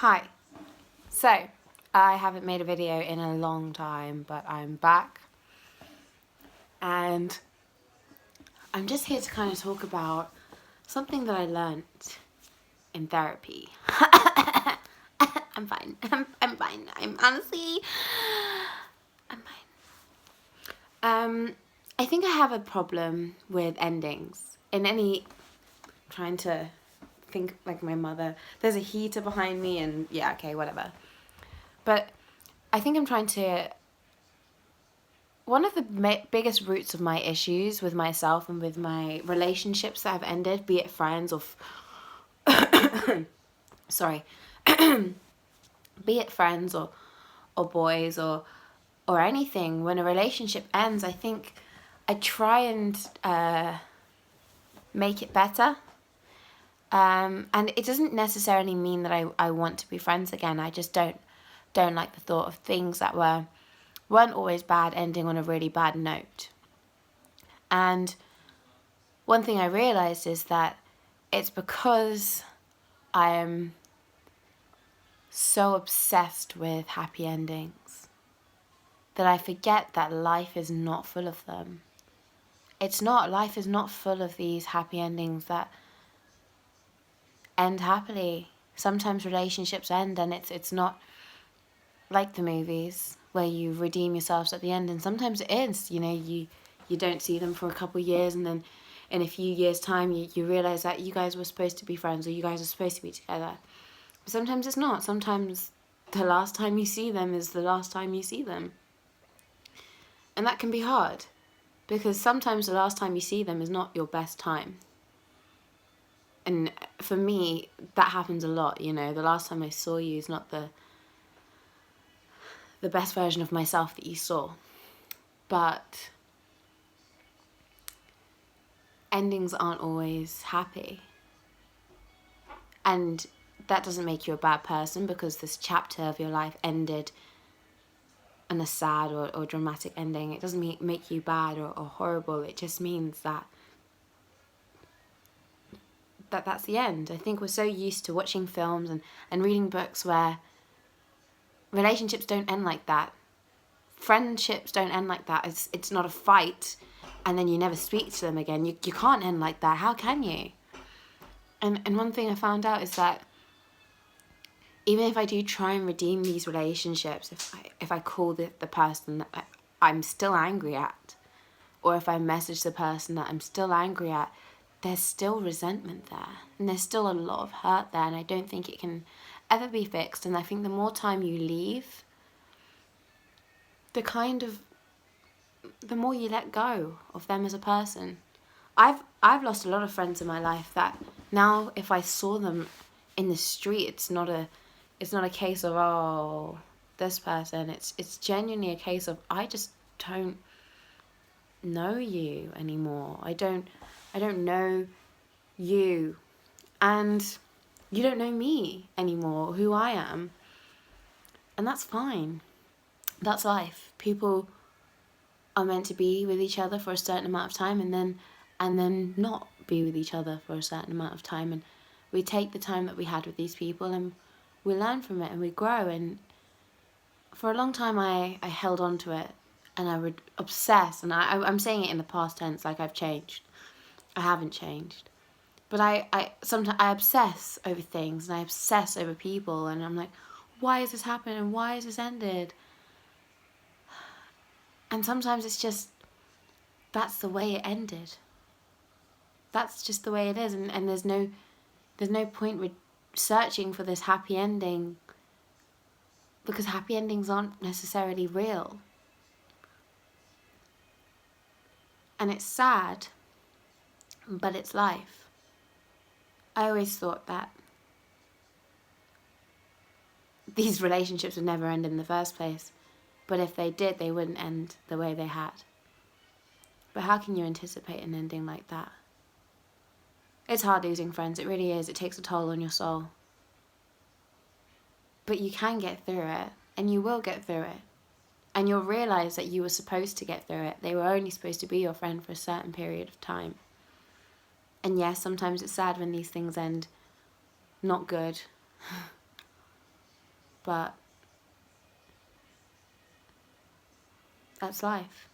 Hi. So, I haven't made a video in a long time, but I'm back. And I'm just here to kind of talk about something that I learnt in therapy. I'm fine. I'm fine. I'm honestly, I'm fine. I think I have a problem with endings. Trying to think like my mother. There's a heater behind me and yeah, okay, whatever. But I think I'm trying to... One of the biggest roots of my issues with myself and with my relationships that have ended, be it friends or... sorry. Be it friends or boys or anything, when a relationship ends, I think I try and make it better. And it doesn't necessarily mean that I want to be friends again. I just don't like the thought of things that weren't always bad ending on a really bad note. And one thing I realized is that it's because I am so obsessed with happy endings that I forget that life is not full of them. Life is not full of these happy endings that end happily. Sometimes relationships end and it's not like the movies where you redeem yourselves at the end, and sometimes it is, you don't see them for a couple of years, and then in a few years time you realize that you guys were supposed to be friends or you guys are supposed to be together. But sometimes it's not. Sometimes the last time you see them is the last time you see them, and that can be hard because sometimes the last time you see them is not your best time. And for me, that happens a lot. The last time I saw you is not the best version of myself that you saw. But endings aren't always happy. And that doesn't make you a bad person because this chapter of your life ended in a sad or dramatic ending. It doesn't make you bad or horrible. It just means that's the end. I think we're so used to watching films and reading books where relationships don't end like that. Friendships don't end like that. It's not a fight and then you never speak to them again. You can't end like that. How can you? And one thing I found out is that even if I do try and redeem these relationships, if I call the person that I'm still angry at, or if I message the person that I'm still angry at, there's still resentment there. And there's still a lot of hurt there, and I don't think it can ever be fixed. And I think the more time you leave, the more you let go of them as a person. I've lost a lot of friends in my life that now if I saw them in the street, it's not a case of, oh, this person. It's genuinely a case of, I just don't know you anymore. I don't know you, and you don't know me anymore, who I am. And that's fine. That's life. People are meant to be with each other for a certain amount of time and then not be with each other for a certain amount of time, and we take the time that we had with these people and we learn from it and we grow. And for a long time I held on to it and I would obsess, and I'm saying it in the past tense, like I've changed. I haven't changed. But I sometimes I obsess over things and I obsess over people, and I'm like, why is this happening and why is this ended? And sometimes it's just, that's the way it ended. That's just the way it is, and there's no point with searching for this happy ending, because happy endings aren't necessarily real. And it's sad, but it's life. I always thought that these relationships would never end in the first place, but if they did, they wouldn't end the way they had. But how can you anticipate an ending like that? It's hard losing friends, it really is. It takes a toll on your soul. But you can get through it, and you will get through it. And you'll realise that you were supposed to get through it. They were only supposed to be your friend for a certain period of time. And yes, sometimes it's sad when these things end not good. but that's life.